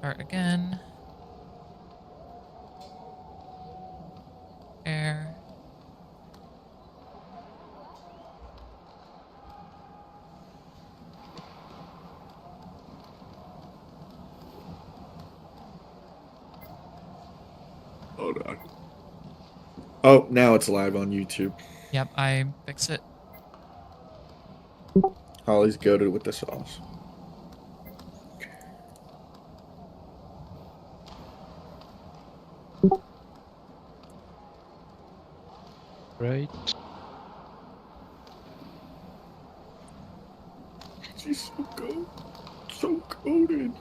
Start again. Air. Hold on. Oh, now it's live on YouTube. Yep, I fix it. Holly's goaded with the sauce. Right. She's so good. So goaded.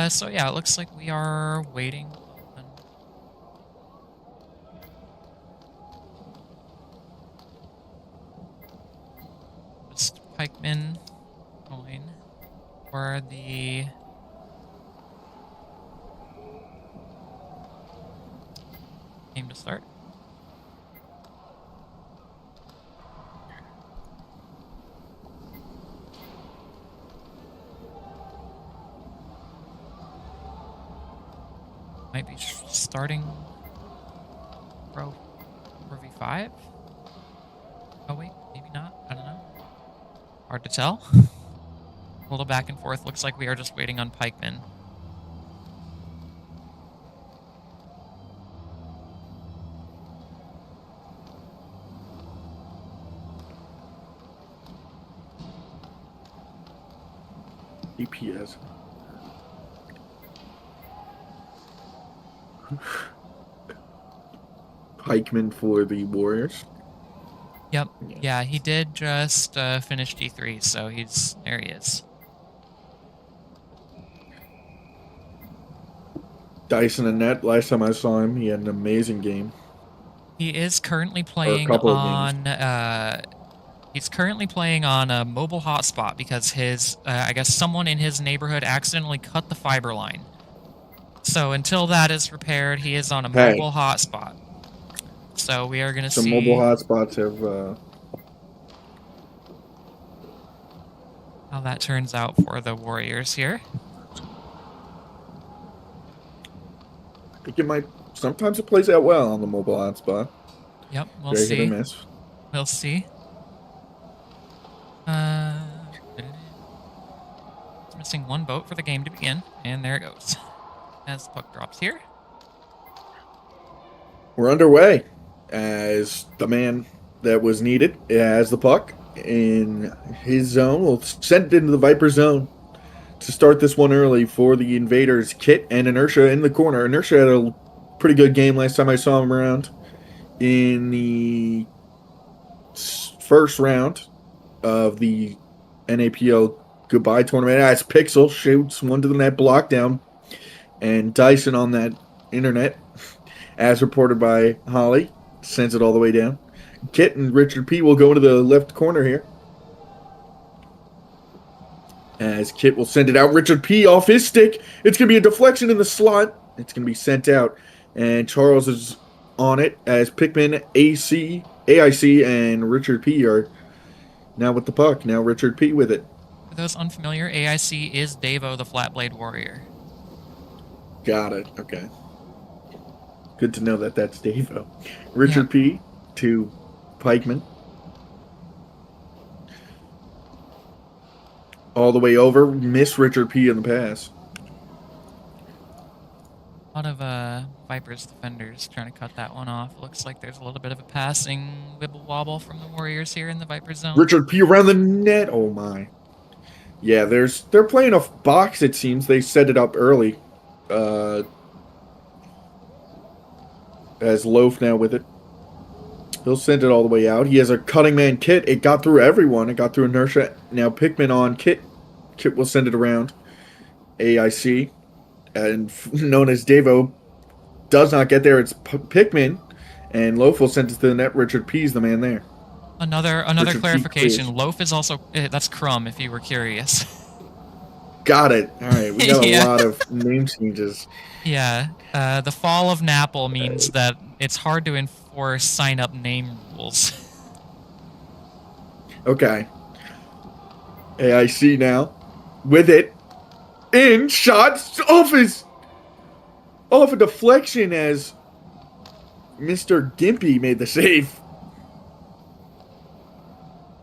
So yeah, it looks like we are waiting on just pikemen going for the game to start. Might be starting row 4v5. Oh wait, maybe not. I don't know. Hard to tell. A little back and forth. Looks like we are just waiting on pikemen. DPS. Pikeman for the Warriors. Yep. Yeah, he did just finish D3, so there he is. Dyson and net. Last time I saw him, he had an amazing game. He is currently Or a playing couple of games. on a mobile hotspot because I guess someone in his neighborhood accidentally cut the fiber line. So until that is repaired, he is on a Hey. mobile hotspot. So we are gonna Some mobile see hotspots have how that turns out for the Warriors here. I think it might. Sometimes it plays out well on the mobile hotspot. Yep, we'll Very hit or see. miss. We'll see. It's missing one boat for the game to begin, and there it goes. As the puck drops here. We're underway as the man that was needed has the puck in his zone. We'll send it into the Viper zone to start this one early for the Invaders. Kit and Inertia in the corner. Inertia had a pretty good game last time I saw him around in the first round of the NAPL goodbye tournament. As Pixel shoots one to the net, block down, and Dyson on that internet, as reported by Holly, sends it all the way down. Kit and Richard P will go into the left corner here. As Kit will send it out. Richard P off his stick. It's going to be a deflection in the slot. It's going to be sent out. And Charles is on it as Pikmin, AIC, and Richard P are now with the puck. Now Richard P with it. For those unfamiliar, AIC is Davo the Flatblade Warrior. Got it. Okay. Good to know that that's Davo. Richard P to Pikeman. All the way over. Miss Richard P in the pass. A lot of Vipers defenders trying to cut that one off. Looks like there's a little bit of a passing wibble wobble from the Warriors here in the Viper zone. Richard P around the net. Oh my. Yeah, they're playing a box, it seems. They set it up early. As Loaf now with it. He'll send it all the way out. He has a cutting man Kit. It got through everyone. It got through Inertia. Now Pikmin on Kit. Kit will send it around. AIC. And known as Davo does not get there. It's Pikmin. And Loaf will send it to the net. Richard P's the man there. Another Richard P. clarification. Clears. Loaf is also that's Crumb, if you were curious. Got it. All right, we got a Yeah. lot of name changes. Yeah. The fall of NAPL means that it's hard to enforce sign-up name rules. Okay. AIC now. With it. In shots off a deflection as Mr. Gimpy made the save.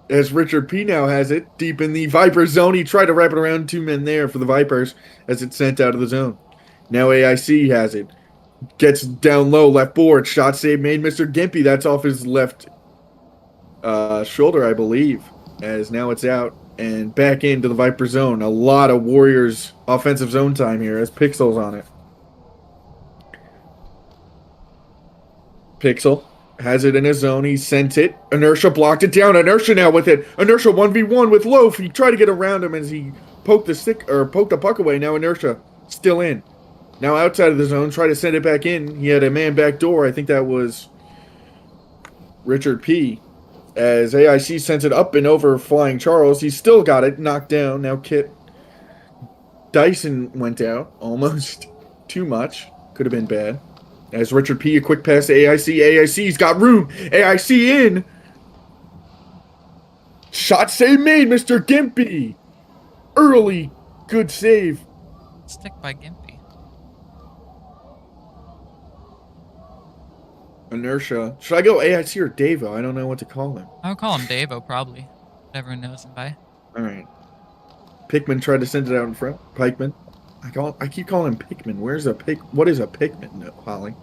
As Richard P now has it deep in the Viper zone. He tried to wrap it around 2 men there for the Vipers as it's sent out of the zone. Now AIC has it. Gets down low, left board. Shot save made Mr. Gimpy. That's off his left shoulder, I believe. As now it's out and back into the Viper zone. A lot of Warriors offensive zone time here as Pixel's on it. Pixel has it in his zone. He sent it. Inertia blocked it down. Inertia now with it. Inertia 1v1 with Loaf. He tried to get around him as he poked the puck away. Now Inertia still in. Now outside of the zone. Try to send it back in. He had a man back door. I think that was Richard P. As AIC sends it up and over Flying Charles. He's still got it. Knocked down. Now Kit. Dyson went out. Almost too much. Could have been bad. As Richard P. a quick pass to AIC. AIC's got room. AIC in. Shot save made, Mr. Gimpy. Early. Good save. Stick by Gimpy. Inertia. Should I go AIC or Davo? I don't know what to call him. I would call him Davo, probably. Everyone knows him by. Alright. Pikmin tried to send it out in front. Pikeman. I keep calling him Pikmin. Where's a Pik? What is a Pikmin, no, Holly?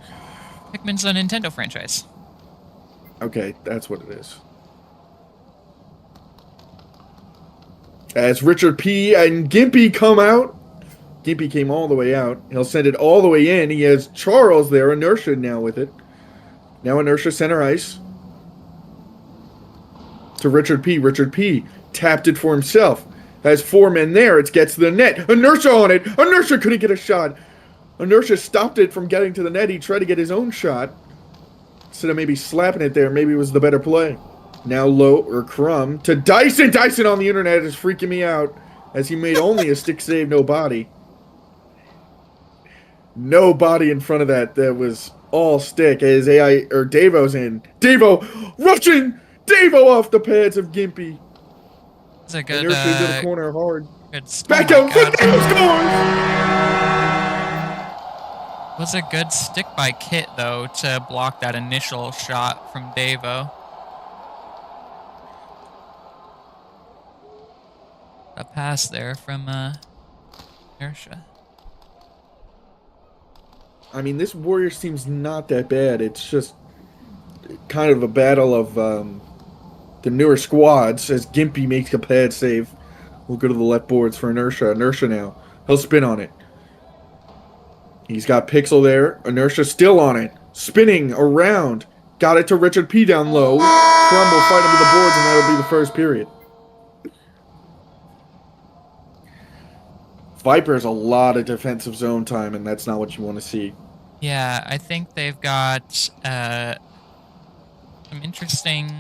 Pikmin's a Nintendo franchise. Okay, that's what it is. As Richard P. and Gimpy come out. Gimpy came all the way out. He'll send it all the way in. He has Charles there. Inertia now with it. Now Inertia center ice. To Richard P. Richard P. tapped it for himself. Has 4 men there. It gets to the net. Inertia on it. Inertia couldn't get a shot. Inertia stopped it from getting to the net. He tried to get his own shot. Instead of maybe slapping it there, maybe it was the better play. Now Crumb to Dyson. Dyson on the internet is freaking me out as he made only a stick save, no body. No body in front of that. That was all stick as Davo's in. Davo rushing. Davo off the pads of Gimpy. It's a good, Inertia to the corner hard. good Back oh out. my God. Scores. Was a good stick by Kit, though, to block that initial shot from Davo. A pass there from Inertia. I mean, this Warriors team's not that bad. It's just kind of a battle of the newer squads as Gimpy makes a pad save. We'll go to the left boards for Inertia. Inertia now. He'll spin on it. He's got Pixel there. Inertia still on it. Spinning around. Got it to Richard P. down low. Crumb will fight him to the boards, and that'll be the first period. Viper's a lot of defensive zone time, and that's not what you want to see. Yeah, I think they've got some interesting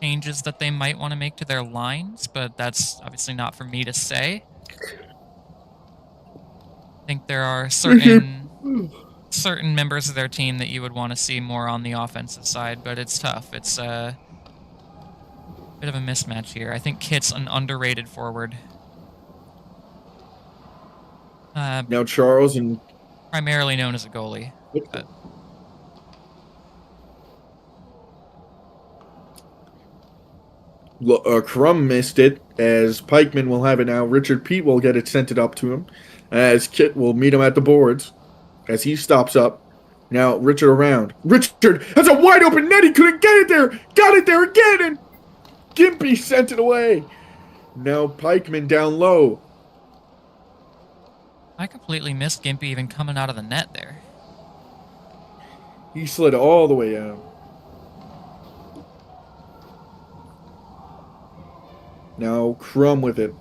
changes that they might want to make to their lines, but that's obviously not for me to say. I think there are certain members of their team that you would want to see more on the offensive side, but it's tough. It's a bit of a mismatch here. I think Kit's an underrated forward. Now Charles and Primarily known as a goalie. But Crumb missed it as Pikeman will have it now. Richard Pete will get it sent it up to him as Kit will meet him at the boards as he stops up. Now Richard around. Richard has a wide open net. He couldn't get it there. Got it there again and Gimpy sent it away. Now Pikeman down low. I completely missed Gimpy even coming out of the net there. He slid all the way out. Now Crumb with it.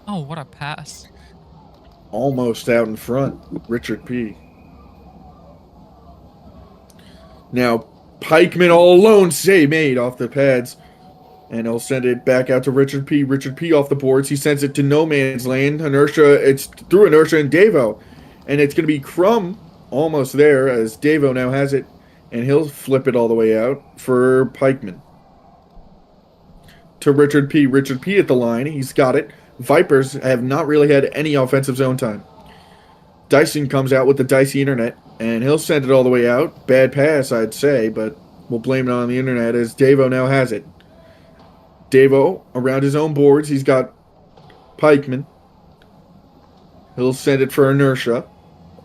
Oh, what a pass. Almost out in front. Richard P. Now, Pikeman all alone, save made off the pads. And he'll send it back out to Richard P. Richard P. off the boards. He sends it to no man's land. Inertia, it's through Inertia and Davo. And it's going to be Crumb almost there as Davo now has it. And he'll flip it all the way out for Pikeman. To Richard P. Richard P. at the line. He's got it. Vipers have not really had any offensive zone time. Dyson comes out with the dicey internet. And he'll send it all the way out. Bad pass, I'd say. But we'll blame it on the internet as Davo now has it. Davo around his own boards. He's got Pikeman. He'll send it for Inertia.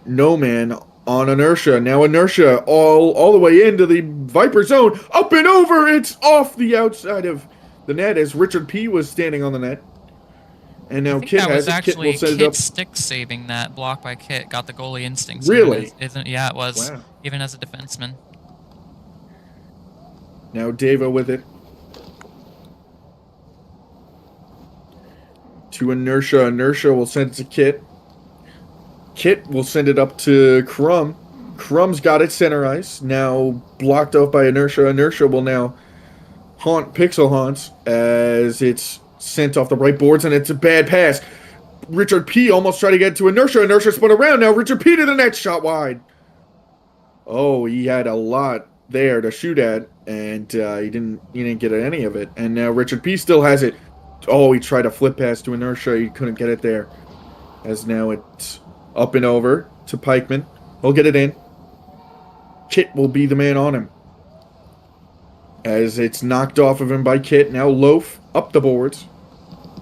No man on Inertia. Now Inertia all the way into the Viper zone. Up and over. It's off the outside of the net as Richard P. was standing on the net. And now Kit has it. Kit will set it up. Stick saving that block by Kit. Got the goalie instincts. Really? Yeah, it was. Wow. Even as a defenseman. Now Davo with it. To Inertia. Inertia will send it to Kit. Kit will send it up to Crumb. Crumb's got it center ice. Now blocked off by Inertia. Inertia will now haunt Pixel Haunts as it's sent off the right boards, and it's a bad pass. Richard P. almost tried to get to Inertia. Inertia spun around. Now Richard P. to the net. Shot wide. Oh, he had a lot there to shoot at, and he didn't get any of it. And now Richard P. still has it. Oh, he tried a flip pass to Inertia. He couldn't get it there. As now it's up and over to Pikeman. He'll get it in. Kit will be the man on him. As it's knocked off of him by Kit. Now Loaf up the boards.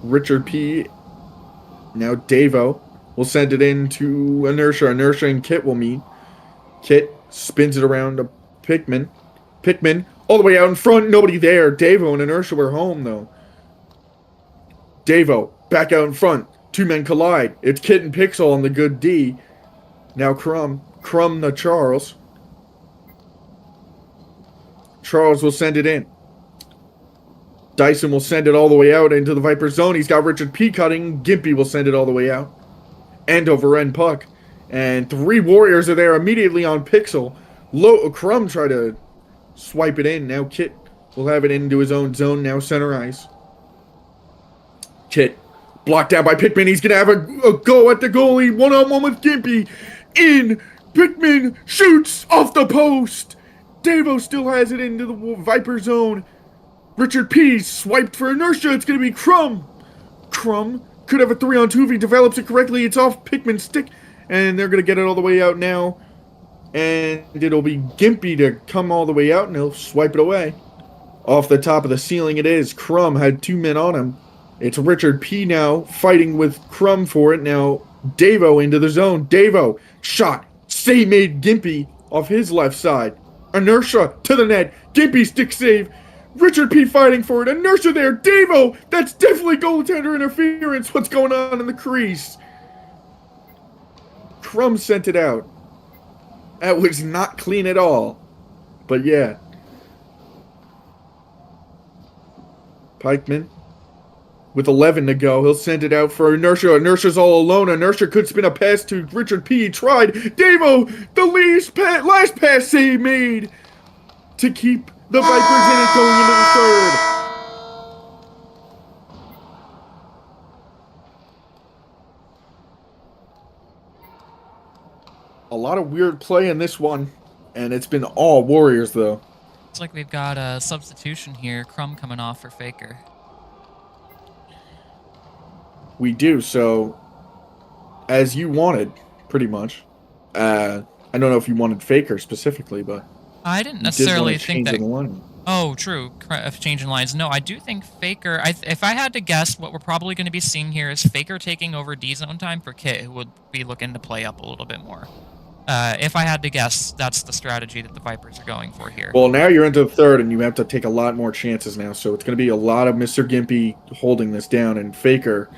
Richard P. Now Davo will send it in to Inertia. Inertia and Kit will meet. Kit spins it around to Pikmin. Pikmin all the way out in front. Nobody there. Davo and Inertia were home, though. Davo, back out in front. Two men collide. It's Kit and Pixel on the good D. Now Crumb. Crumb to Charles. Charles will send it in. Dyson will send it all the way out into the Viper zone. He's got Richard P. cutting. Gimpy will send it all the way out. End over end puck. And three Warriors are there immediately on Pixel. Crumb try to swipe it in. Now Kit will have it into his own zone. Now center ice. Kit blocked out by Pikmin. He's going to have a go at the goalie. One-on-one with Gimpy. In. Pikmin shoots off the post. Davo still has it into the Viper zone. Richard P. swiped for Inertia. It's going to be Crumb. Crumb could have a 3-on-2 if he develops it correctly. It's off Pikmin's stick. And they're going to get it all the way out now. And it'll be Gimpy to come all the way out. And he'll swipe it away. Off the top of the ceiling it is. Crumb had two men on him. It's Richard P. now fighting with Crumb for it. Now Davo into the zone. Davo shot. Save made Gimpy off his left side. Inertia to the net. Gimpy stick save. Richard P. fighting for it. Inertia there. Davo. That's definitely goaltender interference. What's going on in the crease? Crumb sent it out. That was not clean at all. But yeah. Pikeman. With 11 to go, he'll send it out for Inertia. Inertia's all alone. Inertia could spin a pass to Richard P. He tried. Davo, the last pass save made to keep the Vipers in it going into the third. A lot of weird play in this one, and it's been all Warriors, though. Looks like we've got a substitution here. Crumb coming off for Faker. We do, so as you wanted, pretty much. I don't know if you wanted Faker specifically, but I didn't necessarily think that. The oh, true. Changing lines. No, I do think Faker. If I had to guess, what we're probably going to be seeing here is Faker taking over D zone time for Kit, who would be looking to play up a little bit more. If I had to guess, that's the strategy that the Vipers are going for here. Well, now you're into the third, and you have to take a lot more chances now, so it's going to be a lot of Mr. Gimpy holding this down, and Faker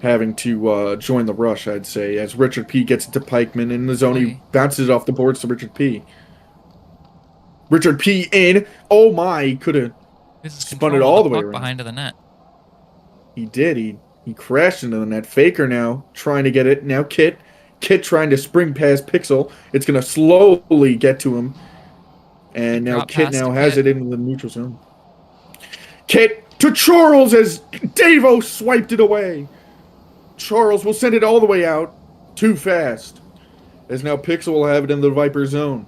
having to join the rush, I'd say, as Richard P. gets it to Pikeman in the zone. He bounces it off the boards to Richard P. Richard P. in. Oh my, he could have spun it all the way around. Behind the net. He did. He crashed into the net. Faker now trying to get it. Now Kit trying to spring past Pixel. It's going to slowly get to him. And now Drop Kit pass now to has Kit. it into the neutral zone. Kit to Charles as Davo swiped it away. Charles will send it all the way out. Too fast. As now Pixel will have it in the Viper zone.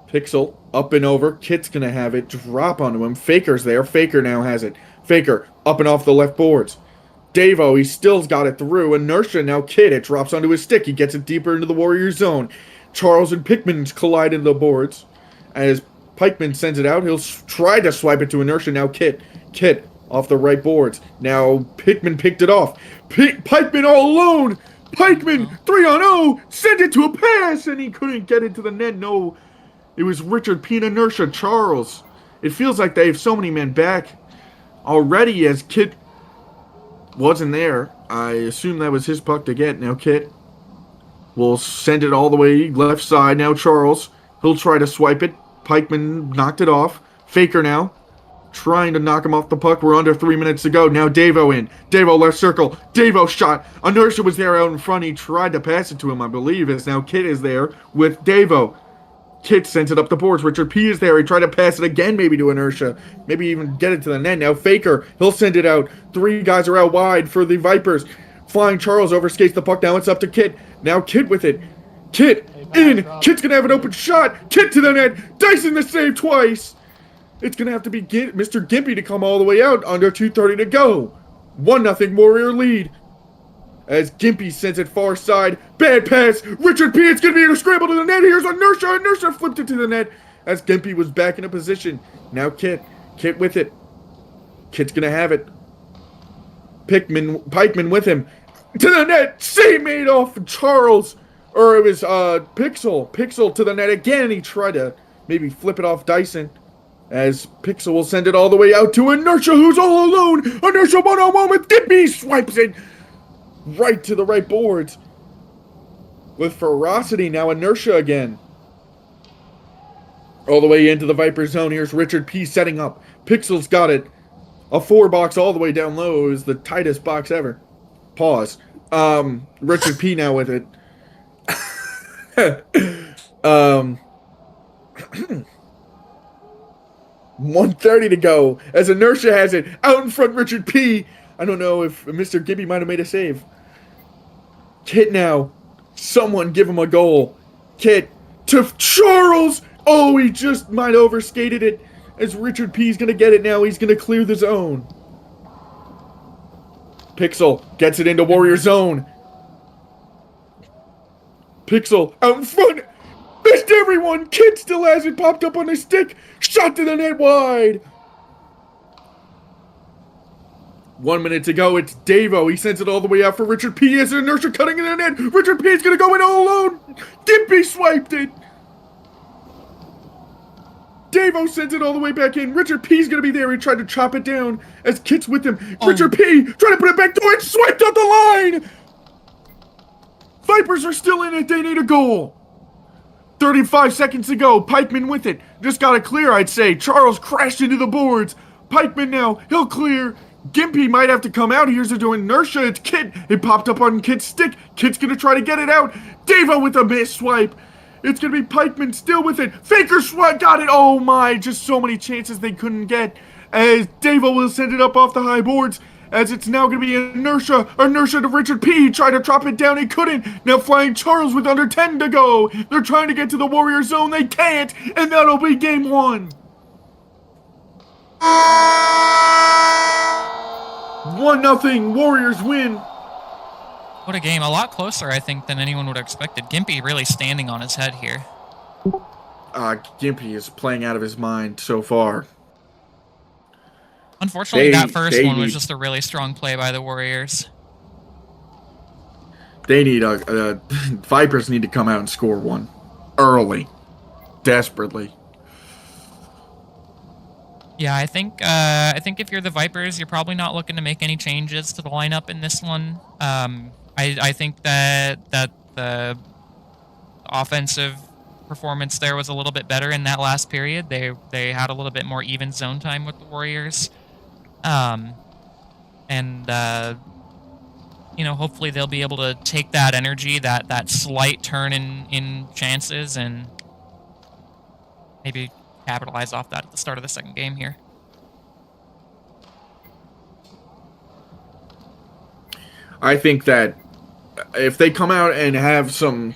Pixel up and over. Kit's going to have it drop onto him. Faker's there. Faker now has it. Faker up and off the left boards. Davo, he still's got it through. Inertia, now Kid. It drops onto his stick. He gets it deeper into the Warrior zone. Charles and Pikmin collide in the boards. As Pikeman sends it out, he'll try to swipe it to Inertia. Now Kid. Kid off the right boards. Now Pikmin picked it off. Pikeman all alone. Pikeman 3-on-0. Send it to a pass. And he couldn't get it to the net. No. It was Richard P. and Inertia. Charles. It feels like they have so many men back already as Kid wasn't there. I assume that was his puck to get. Now Kit will send it all the way left side. Now Charles. He'll try to swipe it. Pikeman knocked it off. Faker now. Trying to knock him off the puck. We're under 3 minutes to go. Now Davo in. Davo left circle. Davo shot. Inertia was there out in front. He tried to pass it to him, I believe. As now Kit is there with Davo. Kit sends it up the boards. Richard P is there. He tried to pass it again, maybe to Inertia. Maybe even get it to the net. Now Faker, he'll send it out. 3 guys are out wide for the Vipers. Flying Charles overskates the puck. Now it's up to Kit. Now Kit with it. Kit in. Kit's going to have an open shot. Kit to the net. Dyson the save twice. It's going to have to be Mr. Gimpy to come all the way out. Under 2:30 to go. 1-0 Warrior lead. As Gimpy sends it far side. Bad pass. Richard P. It's going to be a scramble to the net. Here's Inertia. Inertia flipped it to the net as Gimpy was back in a position. Now Kit. Kit with it. Kit's going to have it. Pikeman with him. To the net. Save made off Charles. Or it was Pixel. Pixel to the net again. He tried to maybe flip it off Dyson. As Pixel will send it all the way out to Inertia, who's all alone. Inertia 1-on-1 with Gimpy. Swipes it right to the right boards. With ferocity, now Inertia again. All the way into the Viper zone. Here's Richard P setting up. Pixel's got it. A 4-box all the way down low is the tightest box ever. Pause. Richard P now with it. 1:30 to go as Inertia has it out in front. Richard P. I don't know if Mr. Gibby might have made a save. Kit now. Someone give him a goal. Kit to Charles. Oh, he just might have overskated it as Richard P. is going to get it now. He's going to clear the zone. Pixel gets it into Warrior zone. Pixel out in front. Missed everyone. Kid still has it popped up on his stick. Shot to the net wide. 1 minute to go. It's Davo. He sends it all the way out for Richard P. As Inertia cutting in the net. Richard P. is going to go in all alone. Gimpy swiped it. Davo sends it all the way back in. Richard P. is going to be there. He tried to chop it down as Kit's with him. Richard P. trying to put it back to it. Swiped out the line. Vipers are still in it. They need a goal. 35 seconds to go. Pikeman with it. Just got to clear, I'd say. Charles crashed into the boards. Pikeman now. He'll clear. Gimpy might have to come out. Here's to Inertia. It's Kit. It popped up on Kit's stick. Kit's going to try to get it out. Davo with a miss swipe. It's going to be Pikeman still with it. Faker swipe. Got it. Oh my. Just so many chances they couldn't get. As Davo will send it up off the high boards. As it's now going to be Inertia. Inertia to Richard P. He tried to drop it down. He couldn't. Now Flying Charles with under 10 to go. They're trying to get to the Warrior zone. They can't. And that'll be game 1. 1-0. Warriors win. What a game. A lot closer, I think, than anyone would have expected. Gimpy really standing on his head here. Gimpy is playing out of his mind so far. Unfortunately, that first one was just a really strong play by the Warriors. They need Vipers need to come out and score one early, desperately. Yeah, I think if you're the Vipers, you're probably not looking to make any changes to the lineup in this one. I think that the offensive performance there was a little bit better in that last period. They had a little bit more even zone time with the Warriors. hopefully they'll be able to take that energy, that slight turn in chances, and maybe capitalize off that at the start of the second game here. I think that if they come out and have some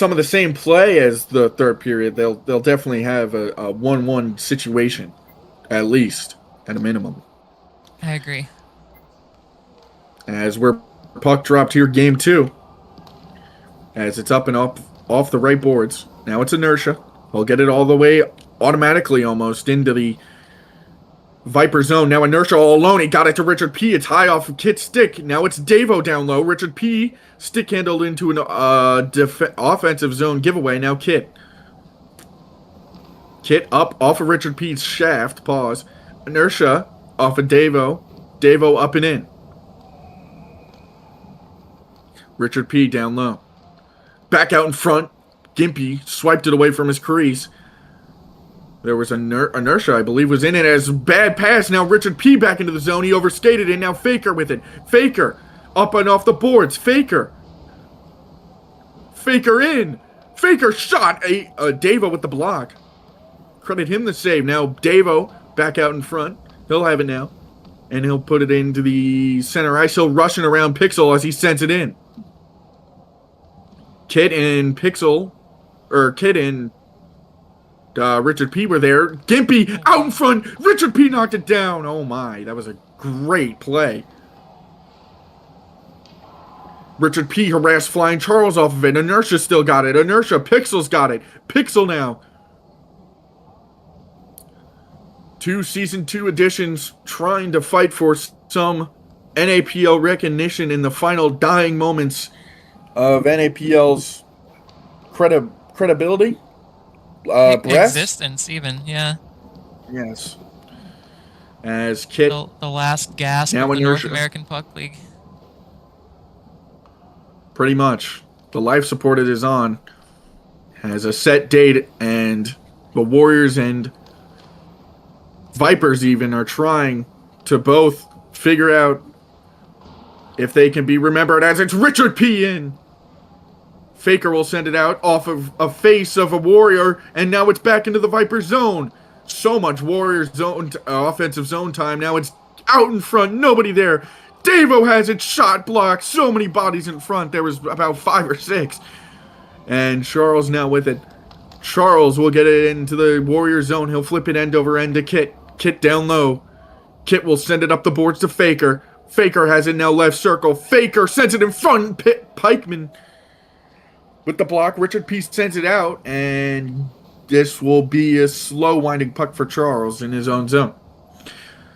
of the same play as the third period, they'll definitely have a 1-1 situation, at least, at a minimum. I agree. As we're puck dropped here, game 2. As it's up and up off the right boards. Now it's Inertia. He'll get it all the way automatically almost into the Viper zone. Now Inertia all alone. He got it to Richard P. It's high off of Kit's stick. Now it's Davo down low. Richard P. stick handled into an offensive zone giveaway. Now Kit. Kit up off of Richard P.'s shaft. Pause. Inertia off of Davo. Davo up and in. Richard P. down low. Back out in front. Gimpy swiped it away from his crease. There was Inertia, I believe, was in it as bad pass. Now Richard P. back into the zone. He overskated it. Now Faker with it. Faker up and off the boards. Faker in. Faker shot. Davo with the block. Credit him the save. Now Davo back out in front. He'll have it now. And he'll put it into the center ice. He'll rushing around Pixel as he sends it in. Kid and Richard P. were there. Gimpy out in front. Richard P. knocked it down. Oh my, that was a great play. Richard P. harassed Flying Charles off of it. Inertia still got it. Inertia. Pixel's got it. Pixel now. 2 Season 2 additions trying to fight for some NAPL recognition in the final dying moments of NAPL's credibility. Existence, even, yeah. Yes. As Kit, the last gasp now of the Inertia. North American Puck League. Pretty much. The life support it is on has a set date, and the Warriors and Vipers even are trying to both figure out if they can be remembered as it's Richard P. in. Faker will send it out off of a face of a Warrior, and now it's back into the Viper zone. So much Warrior zone offensive zone time. Now it's out in front. Nobody there. Davo has it. Shot blocked. So many bodies in front. There was about 5 or 6. And Charles now with it. Charles will get it into the Warrior zone. He'll flip it end over end to Kit. Kit down low. Kit will send it up the boards to Faker. Faker has it now left circle. Faker sends it in front. Pikeman with the block. Richard P. sends it out, and this will be a slow winding puck for Charles in his own zone.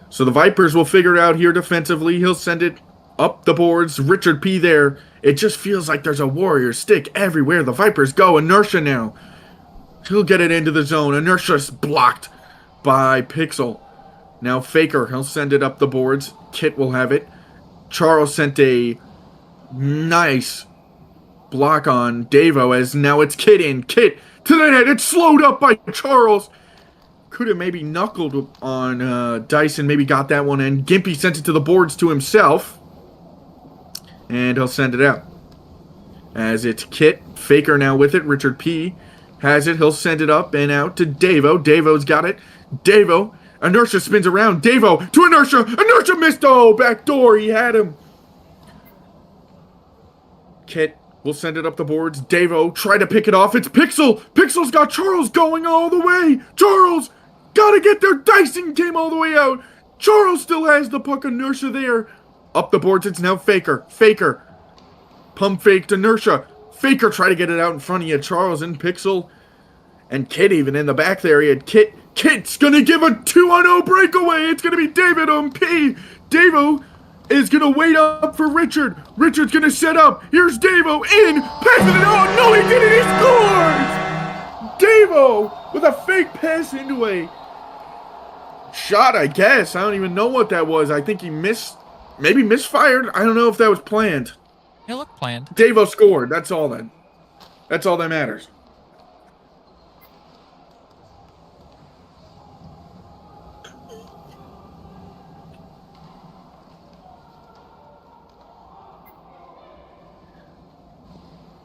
So the Vipers will figure it out here defensively. He'll send it up the boards. Richard P. there. It just feels like there's a Warrior stick everywhere. The Vipers go. Inertia now. He'll get it into the zone. Inertia's blocked by Pixel. Now Faker. He'll send it up the boards. Kit will have it. Charles sent a nice block on Davo as now it's Kit in. Kit to the net. It's slowed up by Charles. Could have maybe knuckled on Dyson. Maybe got that one in. Gimpy sent it to the boards to himself. And he'll send it out. As it's Kit. Faker now with it. Richard P. has it. He'll send it up and out to Davo. Davo's got it. Davo. Inertia spins around. Davo to Inertia. Inertia missed. Oh, back door. He had him. Kit will send it up the boards. Davo try to pick it off. It's Pixel. Pixel's got Charles going all the way. Charles gotta get there. Dyson came all the way out. Charles still has the puck. Inertia there. Up the boards. It's now Faker. Faker. Pump faked Inertia. Faker try to get it out in front of you. Charles and Pixel. And Kit even in the back there. He had Kit. Kit's gonna give a 2-on-0 breakaway. It's gonna be David on P. Davo is gonna wait up for Richard. Richard's gonna set up. Here's Davo in. Passes it. Oh no, he did it. He scores. Davo with a fake pass into a shot, I guess. I don't even know what that was. I think he missed. Maybe misfired. I don't know if that was planned. It looked planned. Davo scored. That's all that matters.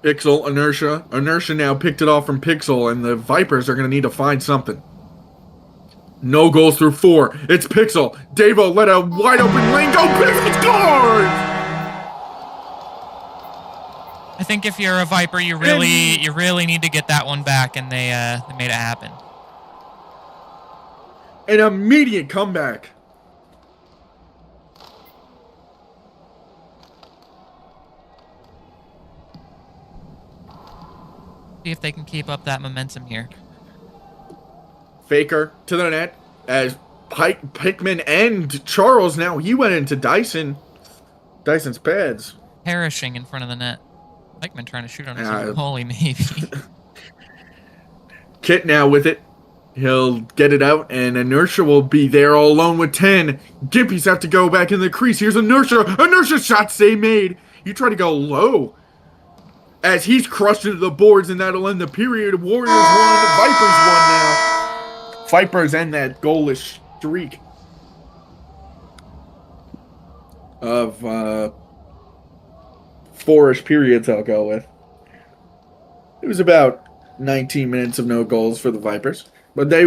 Pixel, Inertia. Inertia now picked it off from Pixel, and the Vipers are going to need to find something. No goals through 4. It's Pixel. Davo let a wide open lane go. Pixel scores! I think if you're a Viper, you really need to get that one back, and they made it happen. An immediate comeback. See if they can keep up that momentum here. Faker to the net as Pickman and Charles now. He went into Dyson. Dyson's pads. Perishing in front of the net. Pikeman trying to shoot on his own goalie, maybe. Kit now with it. He'll get it out, and Inertia will be there all alone with 10. Gimpy's have to go back in the crease. Here's Inertia. Inertia shot save made. You try to go low. As he's crushed into the boards, and that'll end the period. Warriors won. Vipers won now. Vipers end that goalless streak of 4-ish periods, I'll go with. It was about 19 minutes of no goals for the Vipers. But they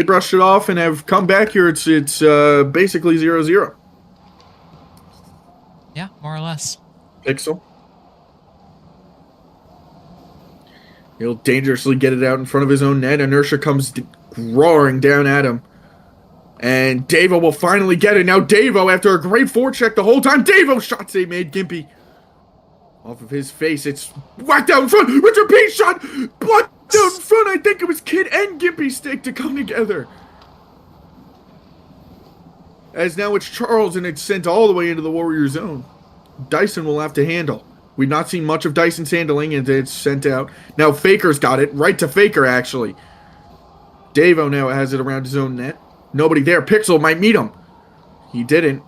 brushed it off and have come back here. It's basically 0-0. Yeah, more or less. Pixel. He'll dangerously get it out in front of his own net. Inertia comes roaring down at him. And Davo will finally get it. Now Davo, after a great forecheck the whole time, Davo shot save made. Gimpy. Off of his face, it's whacked out in front. Richard P shot blocked out in front. I think it was Kid and Gimpy stick to come together. As now it's Charles, and it's sent all the way into the Warrior zone. Dyson will have to handle. We've not seen much of Dyson's handling, and it's sent out. Now Faker's got it. Right to Faker, actually. Davo now has it around his own net. Nobody there. Pixel might meet him. He didn't.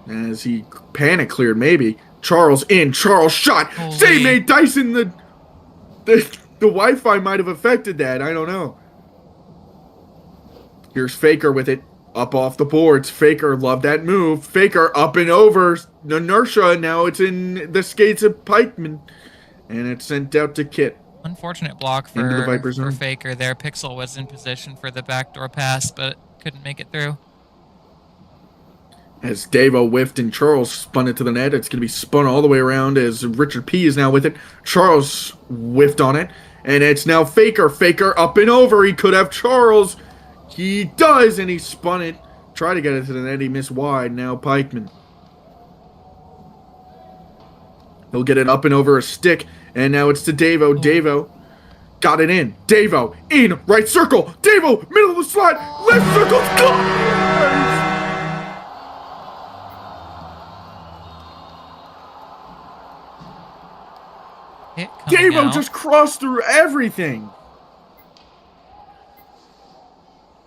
As he panic cleared, maybe. Charles in. Charles shot. Save made. Dyson. The Wi-Fi might have affected that. I don't know. Here's Faker with it. Up off the boards. Faker loved that move. Faker up and over. Inertia. Now it's in the skates of Pikeman. And it's sent out to Kit. Unfortunate block for Faker there. Pixel was in position for the backdoor pass, but couldn't make it through. As Davo whiffed and Charles spun it to the net. It's going to be spun all the way around as Richard P is now with it. Charles whiffed on it. And it's now Faker. Faker up and over. He could have Charles. He does, and he spun it. Tried to get it to the net. He missed wide. Now Pikeman. He'll get it up and over a stick. And now it's to Davo. Davo got it in. Davo in. Right circle. Davo, middle of the slot. Left circle. Scores! Davo just crossed through everything.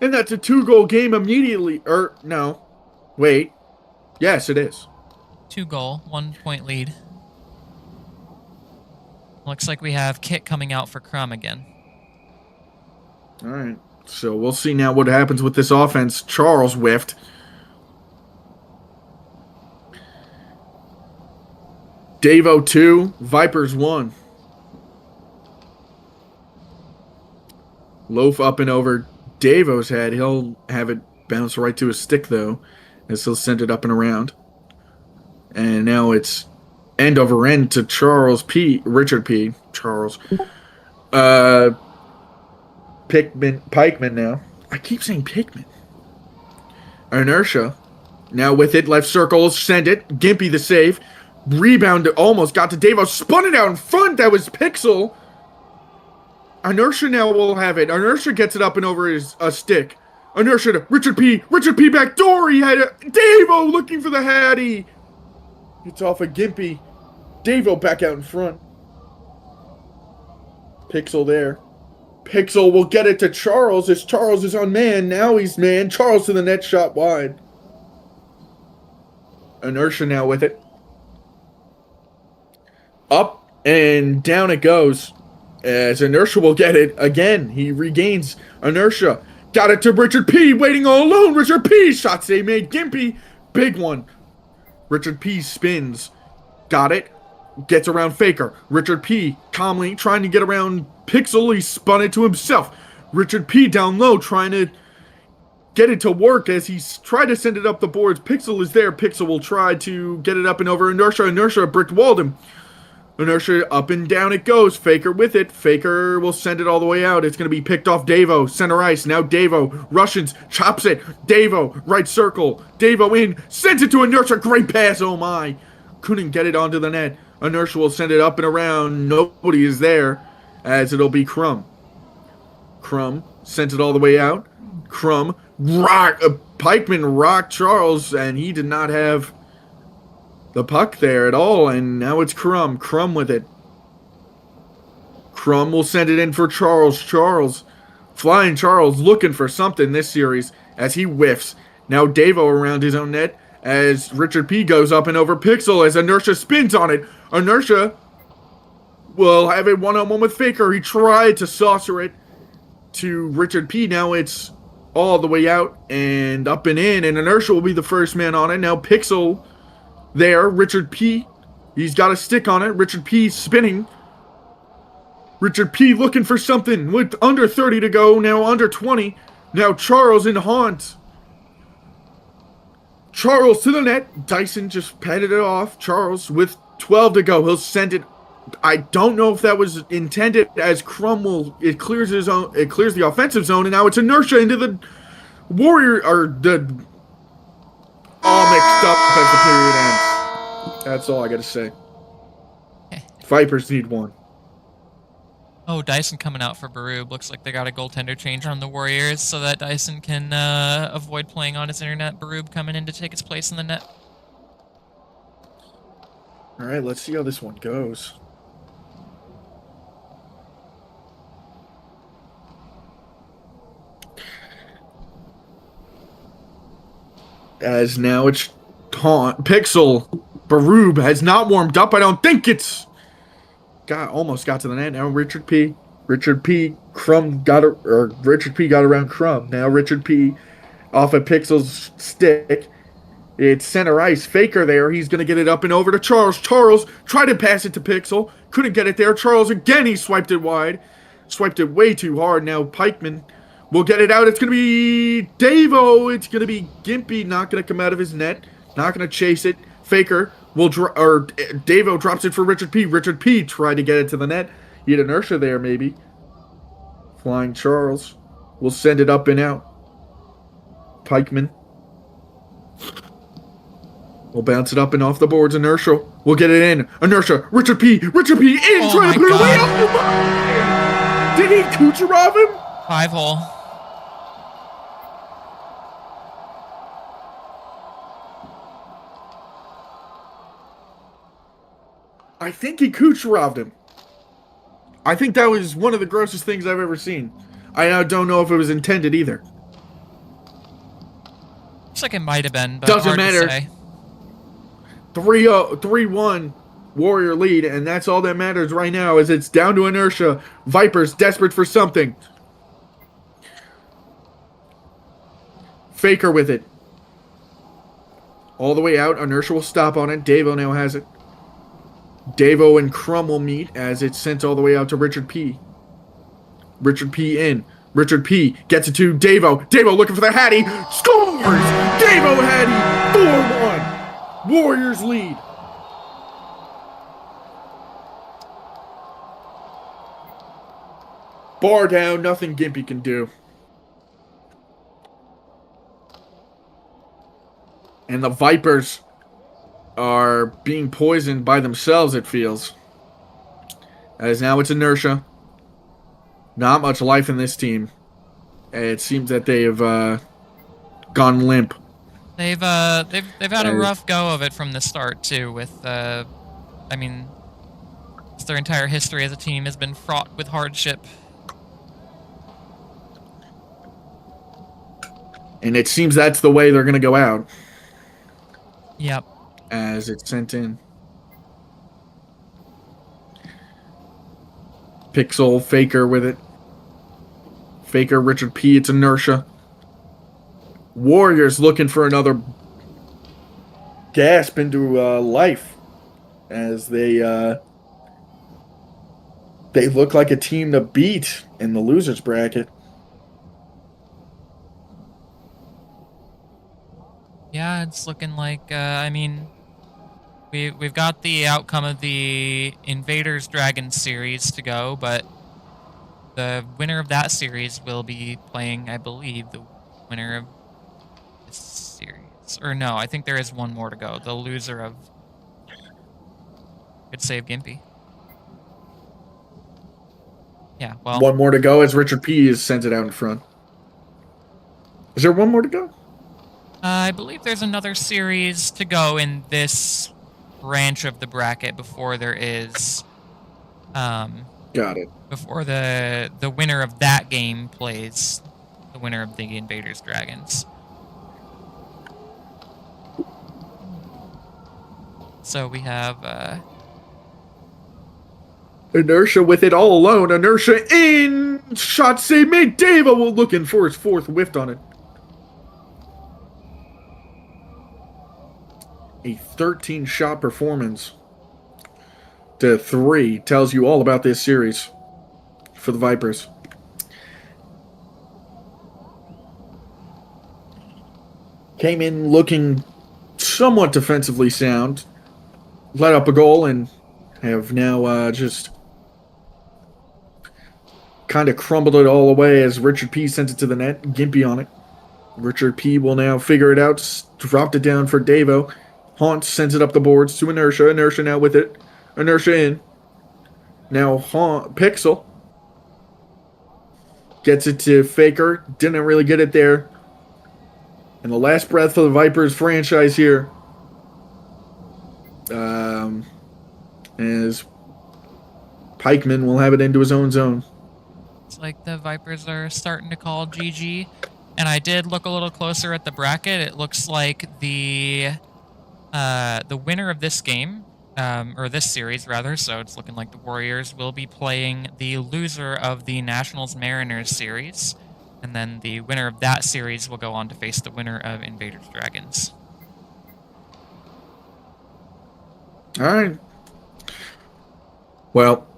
And that's a 2-goal game immediately. No. Wait. Yes, it is. 2-goal, 1-point lead. Looks like we have Kit coming out for Crumb again. All right. So we'll see now what happens with this offense. Charles whiffed. Davo 2, Vipers 1. Loaf up and over Davo's head. He'll have it bounce right to his stick, though, as he'll send it up and around. And now it's end over end to Richard P. Charles. Pikeman now. I keep saying Pikeman. Inertia. Now with it, left circle, send it. Gimpy the save. Rebound almost got to Davo. Spun it out in front. That was Pixel. Inertia now will have it. Inertia gets it up and over his stick. Inertia to Richard P. Richard P. back door. He had it. Davo looking for the Hattie. It's off of Gimpy. Davo back out in front. Pixel there. Pixel will get it to Charles as Charles is on man. Now he's man. Charles to the net, shot wide. Inertia now with it. Up and down it goes. As Inertia will get it again. He regains Inertia. Got it to Richard P. Waiting all alone. Richard P. Shot save made. Gimpy. Big one. Richard P. spins. Got it. gets around Faker. Richard P. calmly trying to get around Pixel. He spun it to himself. Richard P. down low trying to get it to work as he's tried to send it up the boards. Pixel is there. Pixel will try to get it up and over Inertia. Inertia bricked walled him. Inertia up and down it goes. Faker with it. Faker will send it all the way out. It's going to be picked off Davo. Center ice. Now Davo. Russians. Chops it. Davo. Right circle. Davo in. Sends it to Inertia. Great pass. Oh my. Couldn't get it onto the net. Inertia will send it up and around. Nobody is there as it'll be Crumb. Crumb sent it all the way out. Crumb. Pikeman rocked Charles and he did not have the puck there at all, and now it's Crumb. Crumb with it. Crumb will send it in for Charles. Charles. Flying Charles looking for something this series as he whiffs. Now Davo around his own net as Richard P. goes up and over Pixel as Inertia spins on it. Inertia will have it one-on-one with Faker. He tried to saucer it to Richard P. Now it's all the way out and up and in, and Inertia will be the first man on it. Now Pixel there, Richard P. He's got a stick on it. Richard P. spinning. Richard P. looking for something with under 30 to go. Now under 20. Now Charles in haunt. Charles to the net. Dyson just patted it off. Charles with 12 to go. He'll send it. I don't know if that was intended as Crumb it clears his own. It clears the offensive zone, and now it's Inertia into the Warrior or the. All mixed up as the period ends. That's all I gotta say. Vipers need one. Oh, Dyson coming out for Baroob. Looks like they got a goaltender change on the Warriors so that Dyson can avoid playing on his internet. Baroob coming in to take his place in the net. Alright, let's see how this one goes. As now it's Pixel. Baroob has not warmed up. I don't think it's almost got to the net. Now Richard P. Richard P. Richard P. got around Crumb. Now Richard P. off of Pixel's stick. It's center ice. Faker there. He's gonna get it up and over to Charles. Charles tried to pass it to Pixel. Couldn't get it there. Charles again. He swiped it wide. Swiped it way too hard. Now Pikeman will get it out. It's going to be Davo. It's going to be Gimpy. Not going to come out of his net. Not going to chase it. Faker will Davo drops it for Richard P. Richard P. tried to get it to the net. He had Inertia there, maybe. Flying Charles will send it up and out. Pikeman will bounce it up and off the boards. Inertia will get it in. Inertia. Richard P. Richard P. in. Oh Trying to put it away. Did he Kucherov him? 5-hole. I think he Kucherov'd him. I think that was one of the grossest things I've ever seen. I don't know if it was intended either. Looks like it might have been, but Doesn't hard matter. to say. 3-1 Warrior lead, and that's all that matters right now is it's down to Inertia. Vipers desperate for something. Faker with it. All the way out. Inertia will stop on it. Davo now has it. Davo and Crumb will meet as it's sent all the way out to Richard P. Richard P. in. Richard P. gets it to Davo. Davo looking for the Hattie. Scores! Davo Hattie. 4-1. Warriors lead. Bar down. Nothing Gimpy can do. And the Vipers are being poisoned by themselves, it feels. As now it's Inertia. Not much life in this team. It seems that they have gone limp. They've had a rough go of it from the start too. With I mean, their entire history as a team has been fraught with hardship. And it seems that's the way they're going to go out. Yep. As it's sent in. Pixel, Faker with it. Faker, Richard P. It's Inertia. Warriors looking for another gasp into life. as they look like a team to beat in the losers bracket. Yeah, it's looking like, I mean, we've got the outcome of the Invaders Dragons series to go, but the winner of that series will be playing, I believe, the winner of this series. Or no, I think there is one more to go. The loser of... Good save, Gimpy. Yeah, well, One more to go as Richard P is sends it out in front. Is there one more to go? I believe there's another series to go in this branch of the bracket before there is... Got it. before the winner of that game plays the winner of the Invaders Dragons. So we have Inertia with it all alone. Inertia in. Shot save made. Dava will looking for his fourth whiffed on it. A 13-shot performance to 3 tells you all about this series for the Vipers. Came in looking somewhat defensively sound. Let up a goal and have now just kind of crumbled it all away as Richard P sent it to the net. Gimpy on it. Richard P will now figure it out. Dropped it down for Davo. Haunt sends it up the boards to Inertia. Inertia now with it. Inertia in. Now Pixel gets it to Faker. Didn't really get it there. And the last breath for the Vipers franchise here. As Pikeman will have it into his own zone. it's like the Vipers are starting to call GG. And I did look a little closer at the bracket. It looks like the winner of this game, or this series rather, so it's looking like the Warriors will be playing the loser of the Nationals Mariners series. And then the winner of that series will go on to face the winner of Invaders Dragons. All right. Well,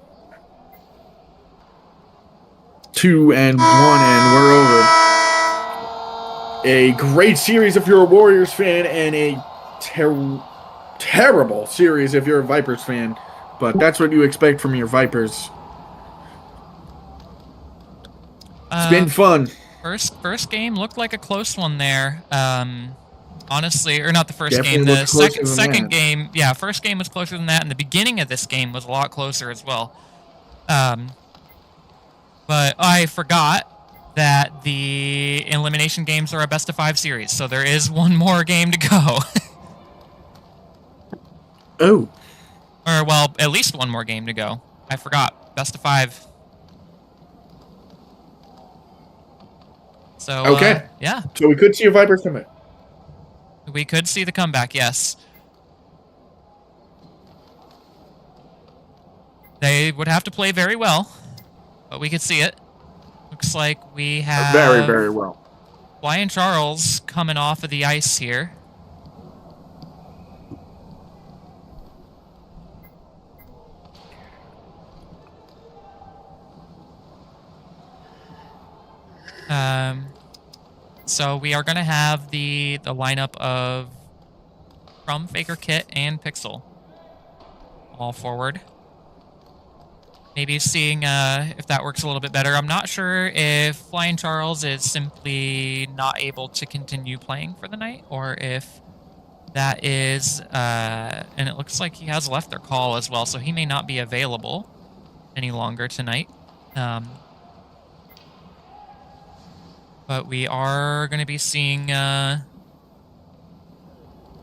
2-1, and we're over. A great series if you're a Warriors fan, and a terrible series if you're a Vipers fan. But that's what you expect from your Vipers. It's been fun. First game looked like a close one there. Honestly, or not the first Definitely game. The looked closer than second that. game, yeah, first game was closer than that, and the beginning of this game was a lot closer as well. But I forgot that the elimination games are a best-of-5 series, so there is one more game to go. Oh. Or, well, at least one more game to go. I forgot. Best-of-5. So, Okay. yeah. So we could see a Vipers come in. We could see the comeback, yes. They would have to play very well, but we could see it. Looks like we have Very, very well. Flying Charles coming off of the ice here. So we are going to have the lineup of from Faker, Kit, and Pixel all forward. Maybe seeing if that works a little bit better. I'm not sure if Flying Charles is simply not able to continue playing for the night, or if that is, and it looks like he has left their call as well, so he may not be available any longer tonight. But we are going to be seeing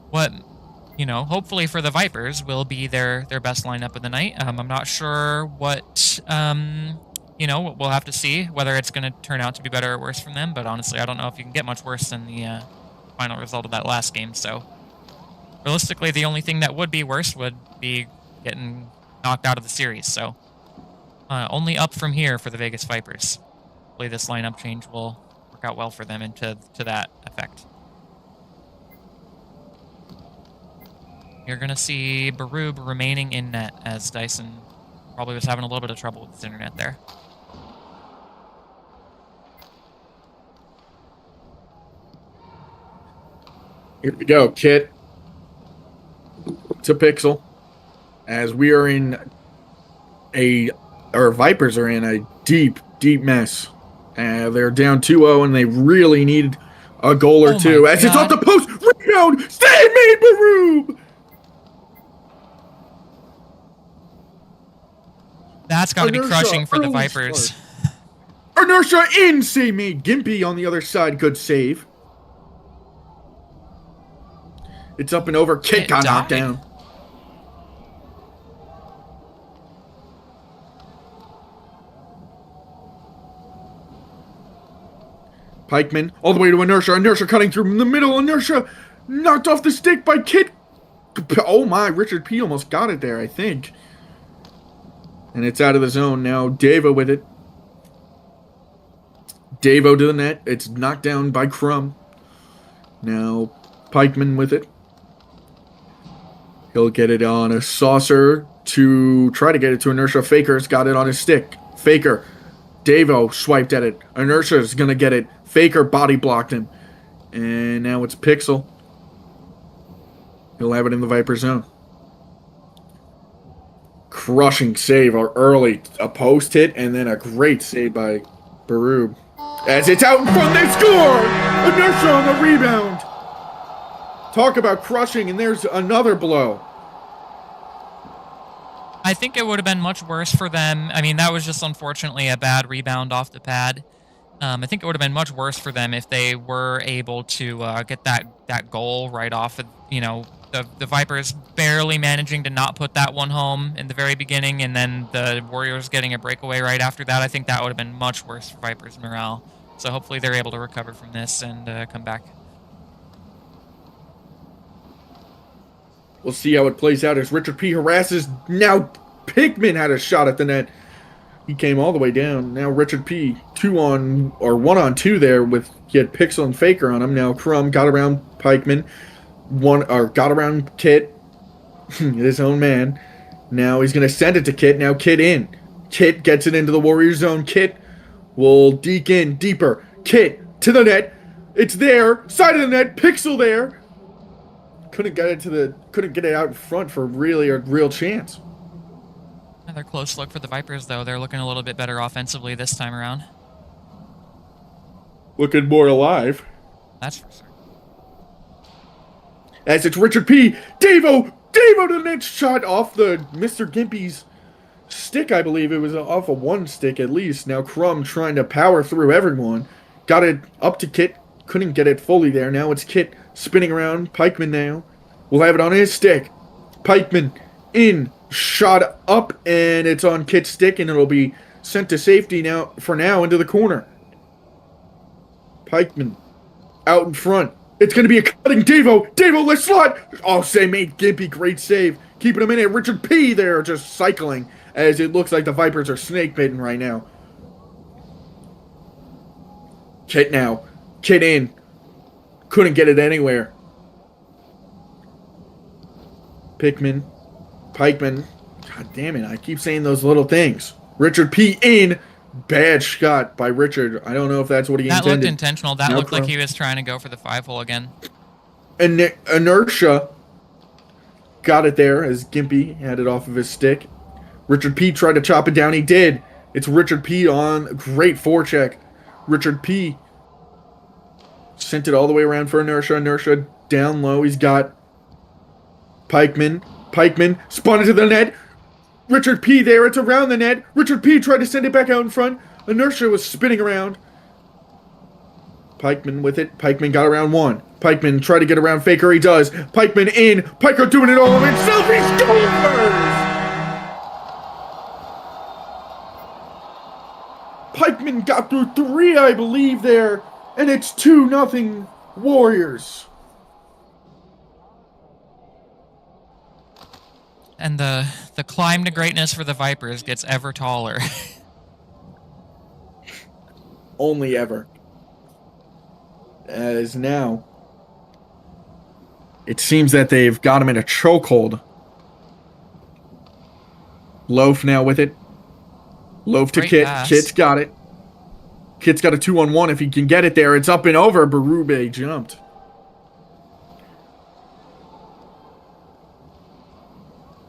what, you know, hopefully for the Vipers will be their best lineup of the night. I'm not sure what, you know, we'll have to see whether it's going to turn out to be better or worse from them. But honestly, I don't know if you can get much worse than the final result of that last game. So realistically, the only thing that would be worse would be getting knocked out of the series. So only up from here for the Vegas Vipers. Hopefully this lineup change will work out well for them and to that effect. You're going to see Baroob remaining in net as Dyson probably was having a little bit of trouble with his internet there. Here we go, Kit. To Pixel. As we are in our Vipers are in a deep, deep mess. They're down 2-0 and they really need a goal or two. As it's off the post, rebound, save made Baroob! That's got to be crushing for the Vipers. Inertia in, save made. Gimpy on the other side, good save. It's up and over. Kit got knocked down. Pikeman all the way to Inertia. Inertia cutting through in the middle. Inertia knocked off the stick by Kit. Oh my, Richard P almost got it there, I think. And it's out of the zone now. Davo with it. Davo to the net. It's knocked down by Crumb. Now Pikeman with it. He'll get it on a saucer to try to get it to Inertia. Faker's got it on his stick. Faker. Davo swiped at it. Inertia's going to get it. Faker body blocked him. And now it's Pixel. He'll have it in the Viper zone. Crushing save early. A post hit and then a great save by Baroob. As it's out in front, they score! Inertia on the rebound. Talk about crushing, and there's another blow. I think it would have been much worse for them. I mean, that was just unfortunately a bad rebound off the pad. I think it would have been much worse for them if they were able to get that goal right off of, the Vipers barely managing to not put that one home in the very beginning, and then the Warriors getting a breakaway right after that. I think that would have been much worse for Vipers' morale. So hopefully they're able to recover from this and come back. We'll see how it plays out as Richard P harasses. Now Pigman had a shot at the net. He came all the way down. Now Richard P 1-on-2 there with he had Pixel and Faker on him. Now Crumb got around Pikeman. Got around Kit. His own man. Now he's gonna send it to Kit. Now Kit in. Kit gets it into the Warrior zone. Kit will deke in deeper. Kit to the net. It's there. Side of the net. Pixel there. Couldn't get it out in front for really a real chance. Another close look for the Vipers, though. They're looking a little bit better offensively this time around. Looking more alive. That's for sure. As it's Richard P. Davo to the net, shot off the Mr. Gimpy's stick, I believe. It was off of one stick at least. Now Crumb trying to power through everyone. Got it up to Kit. Couldn't get it fully there. Now it's Kit spinning around. Pikeman now will have it on his stick. Pikeman in. Shot up, and it's on Kit's stick, and it'll be sent to safety now into the corner. Pikeman out in front. It's going to be a cutting Davo. Davo, let's slot. Oh, made Gimpy, great save. Keeping him in it. Richard P there just cycling as it looks like the Vipers are snake bitten right now. Kit now. Kit in. Couldn't get it anywhere. Pikeman. God damn it, I keep saying those little things. Richard P in. Bad shot by Richard. I don't know if that's what he intended. That looked intentional. That looked like he was trying to go for the 5-hole again. And Inertia got it there as Gimpy had it off of his stick. Richard P tried to chop it down. He did. It's Richard P on. Great forecheck. Richard P sent it all the way around for Inertia. Inertia down low. He's got Pikeman spun into the net. Richard P there. It's around the net. Richard P tried to send it back out in front. Inertia was spinning around. Pikeman with it. Pikeman got around one. Pikeman tried to get around Faker. He does. Pikeman in. Piker doing it all himself. He scores! Pikeman got through 3, I believe, there. And it's 2-0 Warriors. And the climb to greatness for the Vipers gets ever taller. Only ever. As now, It seems that they've got him in a chokehold. Loaf now with it. Loaf to Great Kit. pass. Kit's got it. Kit's got a 2-on-1 if he can get it there. It's up and over. Berube jumped.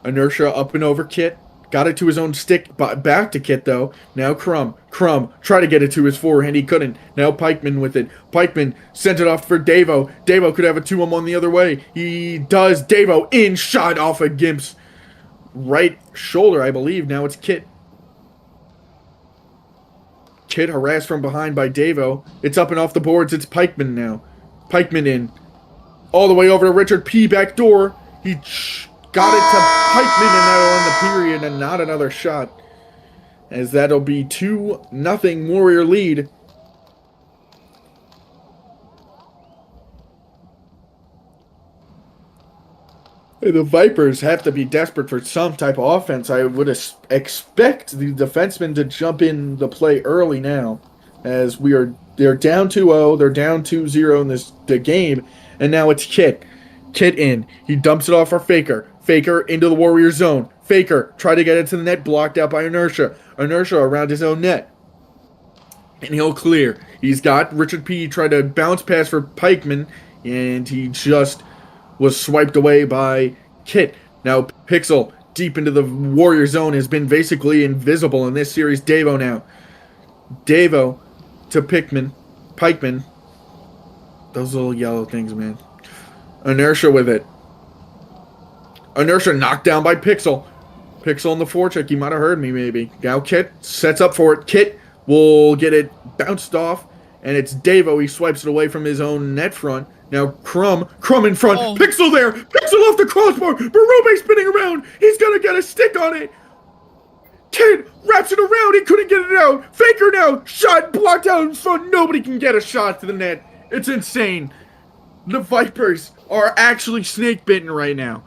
Inertia up and over Kit. Got it to his own stick. Back to Kit, though. Now Crumb. Crumb. Try to get it to his forehand. He couldn't. Now Pikeman with it. Pikeman sent it off for Davo. Davo could have a 2-on-1 the other way. He does. Davo in shot off of Gimp's right shoulder, I believe. Now it's Kit. Kit harassed from behind by Davo. It's up and off the boards. It's Pikeman now. Pikeman in. All the way over to Richard P. Back door. He got it to Pikeman, and that'll end the period, and not another shot. As that'll be 2-0 Warrior lead. The Vipers have to be desperate for some type of offense. I would expect the defensemen to jump in the play early now, as they're down 2-0, they're down 2-0 in the game, and now it's Kit. Kit in. He dumps it off for Faker. Faker into the Warrior zone. Faker try to get it to the net, blocked out by Inertia. Inertia around his own net. And he'll clear. He's got Richard P. try to bounce pass for Pikeman, and he just was swiped away by Kit. Now Pixel deep into the Warrior zone has been basically invisible in this series. Davo now. Davo to Pikeman. Those little yellow things, man. Inertia with it. Inertia knocked down by Pixel. Pixel on the forecheck. He might have heard me, maybe. Now Kit sets up for it. Kit will get it bounced off, and it's Davo. He swipes it away from his own net front. Now Crumb in front. Oh. Pixel there. Pixel off the crossbar. Berube spinning around. He's gonna get a stick on it. Kit wraps it around. He couldn't get it out. Faker now. Shot blocked out in front. Nobody can get a shot to the net. It's insane. The Vipers are actually snake bitten right now.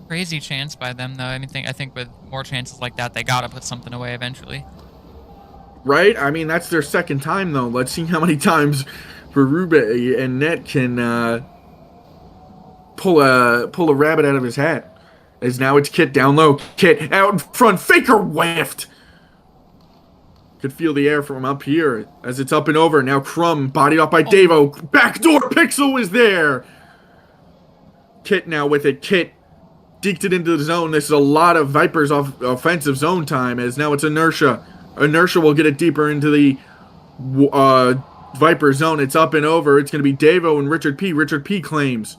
Crazy chance by them, though. I think with more chances like that, they gotta put something away eventually. Right? I mean, that's their second time, though. Let's see how many times Berube and Net can pull a rabbit out of his hat. As now it's Kit down low. Kit out in front. Faker whiffed. Could feel the air from up here as it's up and over. Now Crumb bodied up by Davo. Backdoor Pixel was there. Kit now with it. Kit deked it into the zone. This is a lot of Vipers offensive zone time, as now it's Inertia. Inertia will get it deeper into the Viper zone. It's up and over. It's going to be Davo and Richard P. Richard P. claims.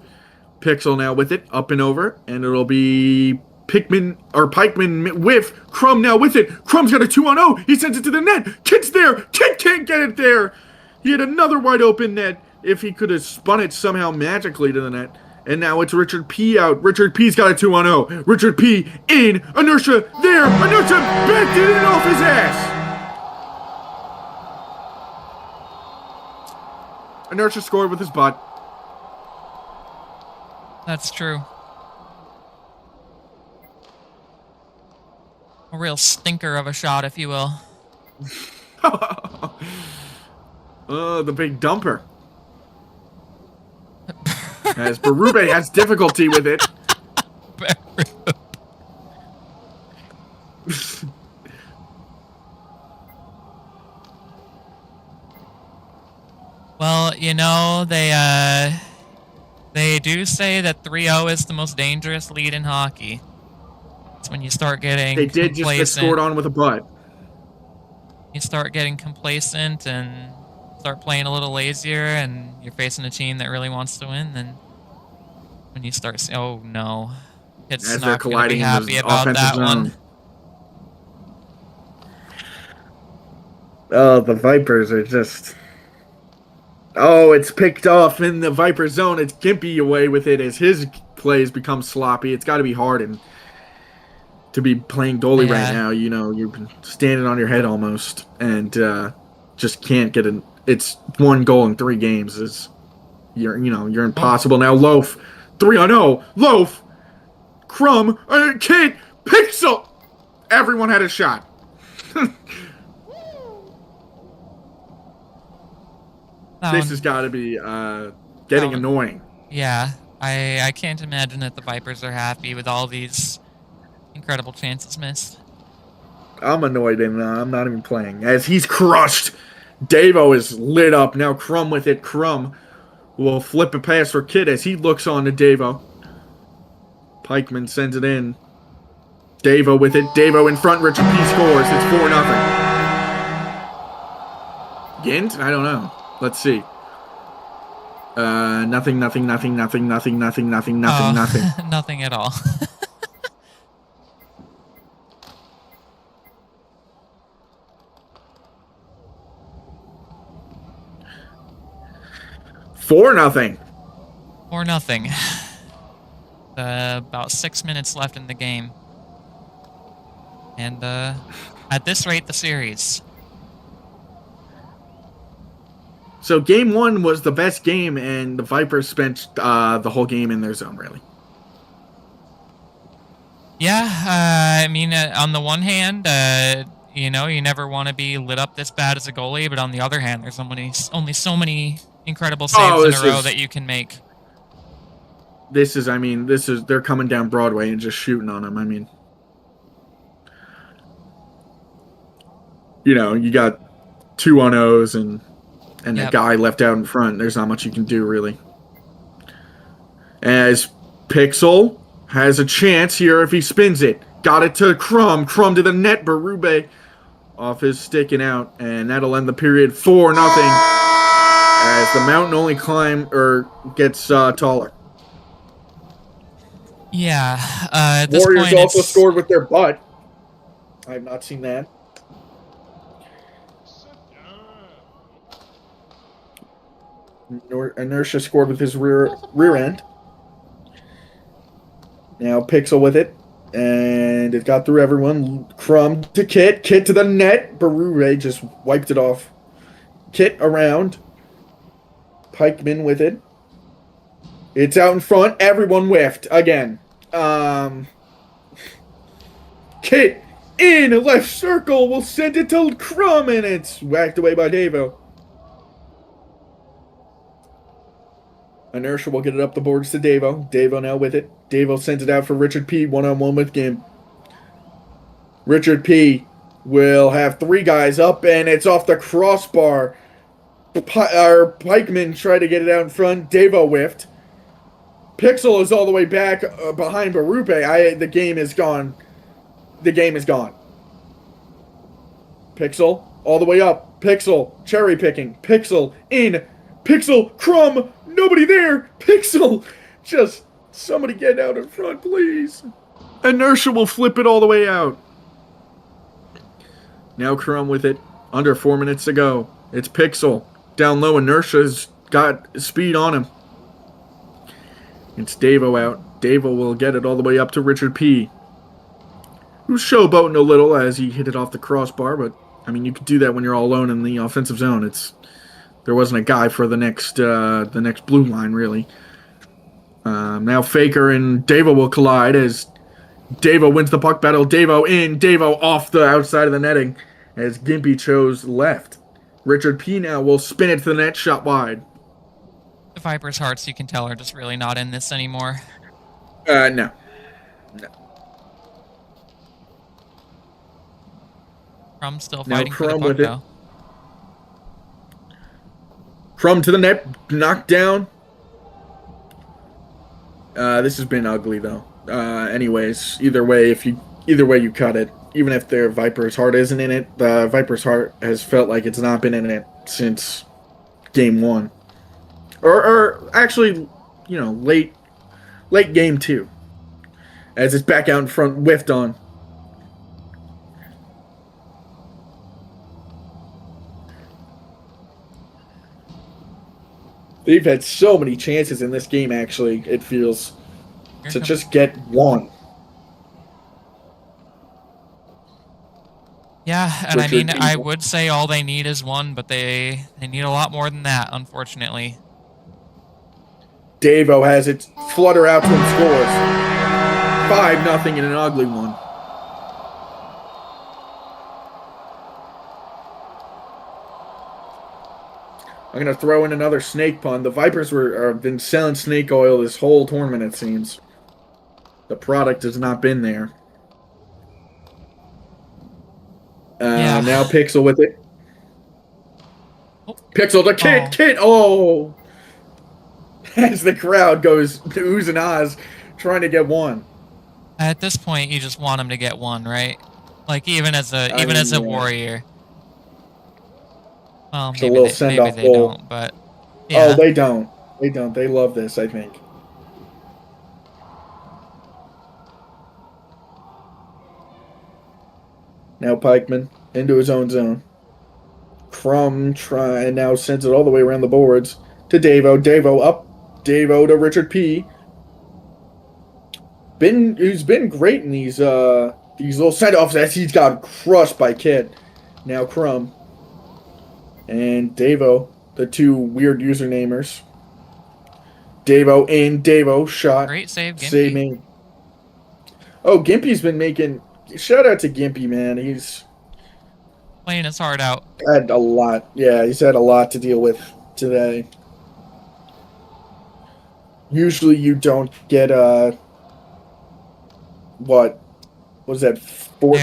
Pixel now with it, up and over, and it'll be Pikeman whiff. Crumb now with it. Crumb's got a 2-on-0. He sends it to the net. Kit's there. Kit can't get it there. He had another wide open net if he could have spun it somehow magically to the net. And now it's Richard P. out. Richard P.'s got a 2-on-0. Richard P. in. Inertia there. Inertia backed it in off his ass. Inertia scored with his butt. That's true. A real stinker of a shot, if you will. The big dumper. As Berube has difficulty with it. Well, you know, they do say that 3-0 is the most dangerous lead in hockey. It's when you start getting They did just get scored on with a butt. You start getting complacent and start playing a little lazier, and you're facing a team that really wants to win. Then when you start, oh no, it's As not going to be happy about that one. Oh, the Vipers are just... Oh, it's picked off in the Viper zone. It's Gimpy away with it as his plays become sloppy. It's got to be hard and to be playing goalie right now. You know, you've been standing on your head almost, and just can't get an. It's 1 goal in 3 games. You're impossible now. Loaf, 3-0. Loaf, Crumb, Kid, Pixel. Everyone had a shot. This has got to be getting Oh. annoying. Yeah, I can't imagine that the Vipers are happy with all these incredible chances missed. I'm annoyed, and I'm not even playing. As he's crushed, Davo is lit up. Now Crumb with it. Crumb will flip a pass for Kid as he looks on to Davo. Pikeman sends it in. Davo with it. Davo in front. Richard P scores. It's 4-0. Gint? I don't know. Let's see. Nothing. Oh, nothing at all. 4-0. Or nothing. About 6 minutes left in the game. And at this rate, the series. So game 1 was the best game, and the Vipers spent the whole game in their zone, really. Yeah, I mean, on the one hand, you know, you never want to be lit up this bad as a goalie, but on the other hand, there's only so many incredible saves in a row that you can make. This is, they're coming down Broadway and just shooting on them. I mean, you know, you got 2-on-0s and Yep. a guy left out in front. There's not much you can do, really. As Pixel has a chance here if he spins it. Got it to Crumb. Crumb to the net. Berube off his sticking out. And that'll end the period 4-0. As the mountain only gets taller. Yeah, at this Warriors point, also scored with their butt. I have not seen that. Inertia scored with his rear end. Now Pixel with it. And it got through everyone. Crumb to Kit. Kit to the net. Berube just wiped it off. Kit around. Pikeman with it. It's out in front. Everyone whiffed again. Kit in left circle will send it to Crumb, and it's whacked away by Davo. Inertia will get it up the boards to Davo. Davo now with it. Davo sends it out for Richard P. 1-on-1 with Gim. Richard P. will have 3 guys up, and it's off the crossbar. Pikeman tried to get it out in front. Davo whiffed. Pixel is all the way back behind Berube. The game is gone. The game is gone. Pixel all the way up. Pixel cherry picking. Pixel in. Pixel Crumb. Nobody there. Pixel. Just somebody get out in front, please. Inertia will flip it all the way out. Now Crumb with it. Under 4 minutes to go. It's Pixel. Down low. Inertia's got speed on him. It's Davo out. Davo will get it all the way up to Richard P. Who's showboating a little as he hit it off the crossbar, but I mean, you could do that when you're all alone in the offensive zone. There wasn't a guy for the next blue line, really. Now Faker and Davo will collide as Davo wins the puck battle. Davo in. Davo off the outside of the netting as Gimpy chose left. Richard P. now will spin it to the net, shot wide. The Vipers' hearts, you can tell, are just really not in this anymore. No. Crumb's still fighting for the Crumb puck, with it. though. Crumb to the net, knocked down. This has been ugly, though. Anyways, either way you cut it, even if their Viper's heart isn't in it, the Viper's heart has felt like it's not been in it since game 1. Or actually, you know, late game 2. As it's back out in front, whiffed on. They've had so many chances in this game, actually, it feels, to just get one. Yeah, and I mean, I would say all they need is one, but they need a lot more than that, unfortunately. Davo has it flutter out to him, scores. 5-0 in an ugly one. I'm gonna throw in another snake pun. The Vipers have been selling snake oil this whole tournament. It seems the product has not been there. Yeah. Now Pixel with it. Oh, Pixel the kid, oh. kid. Oh, as the crowd goes oohs and ahs, trying to get one. At this point, you just want him to get one, right? Like even as a I mean, yeah, warrior. Well, it's a little send maybe off they goal. don't, but Oh, yeah. they don't. They don't. They love this, I think. Now Pikeman into his own zone. Crumb try and now sends it all the way around the boards to Davo. Davo up. Davo to Richard P. Who's been great in these little send offs as he's got crushed by Kid. Now Crumb and Davo, the two weird usernamers. Davo in, Davo shot. Great save, Save Gimpy. me. Oh, Gimpy's been making. Shout out to Gimpy, man. He's Playing his heart out. had a lot. Yeah, he's had a lot to deal with today. Usually you don't get what was that, 14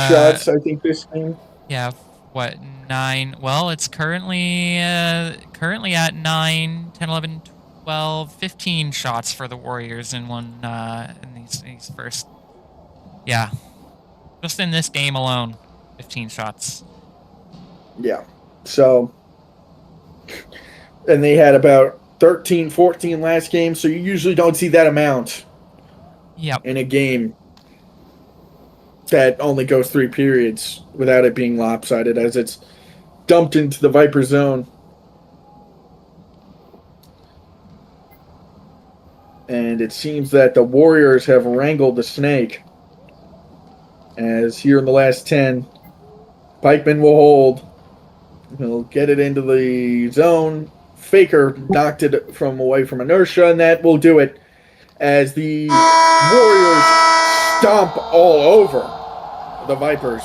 shots, I think, this game. Yeah, what, 9? Well, it's currently at 9, 10, 11, 12, 15 shots for the Warriors in these first. Yeah. Just in this game alone, 15 shots. Yeah. So and they had about 13, 14 last game, so you usually don't see that amount Yep. in a game that only goes 3 periods without it being lopsided as it's dumped into the Viper zone. And it seems that the Warriors have wrangled the snake. As here in the last 10, Pikeman will hold. He'll get it into the zone. Faker knocked it from away from inertia, and that will do it as the Warriors stomp all over the Vipers.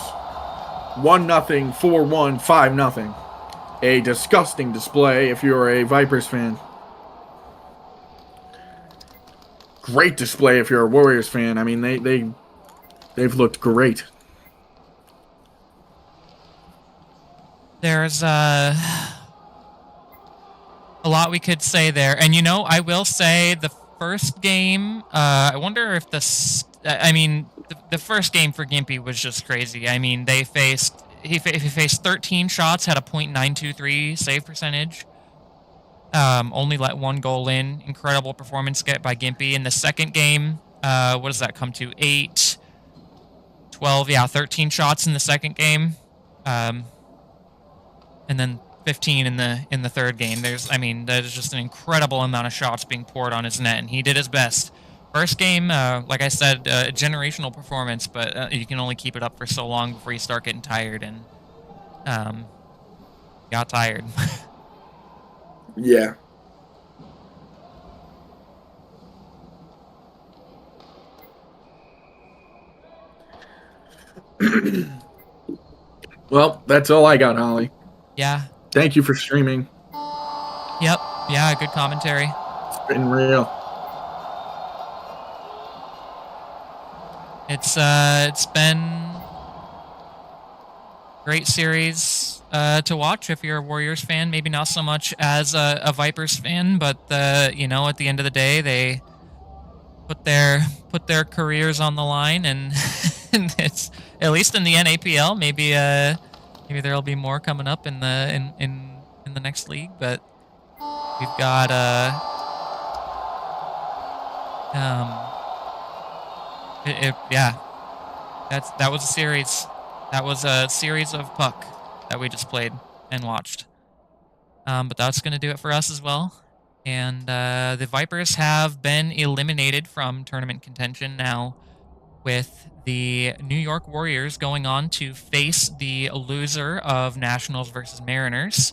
1-0, 4-1, 5-0. A disgusting display if you're a Vipers fan. Great display if you're a Warriors fan. I mean, they've looked great. There's a lot we could say there. And, I will say the first game, I wonder if the first game for Gimpy was just crazy. I mean, he faced 13 shots, had a .923 save percentage. Only let 1 goal in. Incredible performance by Gimpy. In the second game, what does that come to? 8, 12, 13 shots in the second game. And then 15 in the third game. There's just an incredible amount of shots being poured on his net, and he did his best. First game, like I said, generational performance, but you can only keep it up for so long before you start getting tired, and got tired. Yeah. Well, that's all I got, Holly. Yeah. Thank you for streaming. Yep. Yeah, good commentary. It's been real. It's been great series to watch if you're a Warriors fan. Maybe not so much as a Vipers fan, but at the end of the day, they put their careers on the line, and, and it's at least in the NAPL. Maybe there'll be more coming up in the next league, but we've got that was a series. That was a series of puck that we just played and watched. But that's going to do it for us as well. And the Vipers have been eliminated from tournament contention now, with the New York Warriors going on to face the loser of Nationals versus Mariners.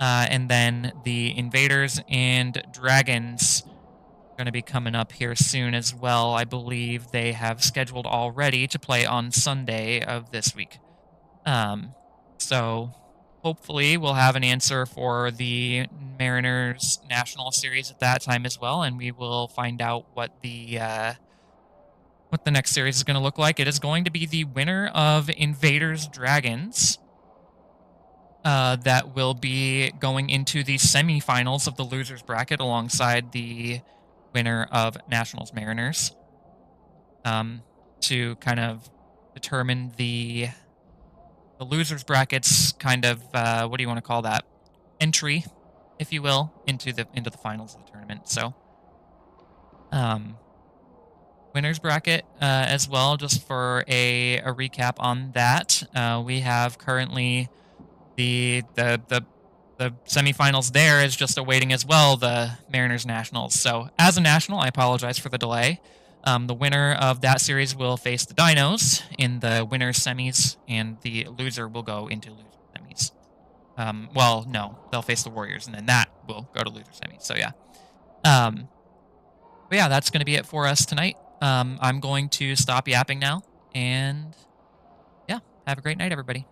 And then the Invaders and Dragons are going to be coming up here soon as well. I believe they have scheduled already to play on Sunday of this week. So hopefully we'll have an answer for the Mariners National Series at that time as well, and we will find out what the next series is going to look like. It is going to be the winner of Invaders Dragons that will be going into the semifinals of the losers bracket alongside the winner of Nationals Mariners to kind of determine the losers brackets kind of what do you want to call that, entry, if you will, into the finals of the tournament. So winners bracket as well, just for a recap on that. We have currently the semifinals there is just awaiting as well the Mariners Nationals. So as a national, I apologize for the delay. The winner of that series will face the Dinos in the winners semis, and the loser will go into loser semis. Well, no, they'll face the Warriors, and then that will go to loser semis. So yeah. But yeah, that's going to be it for us tonight. I'm going to stop yapping now, and yeah, have a great night, everybody.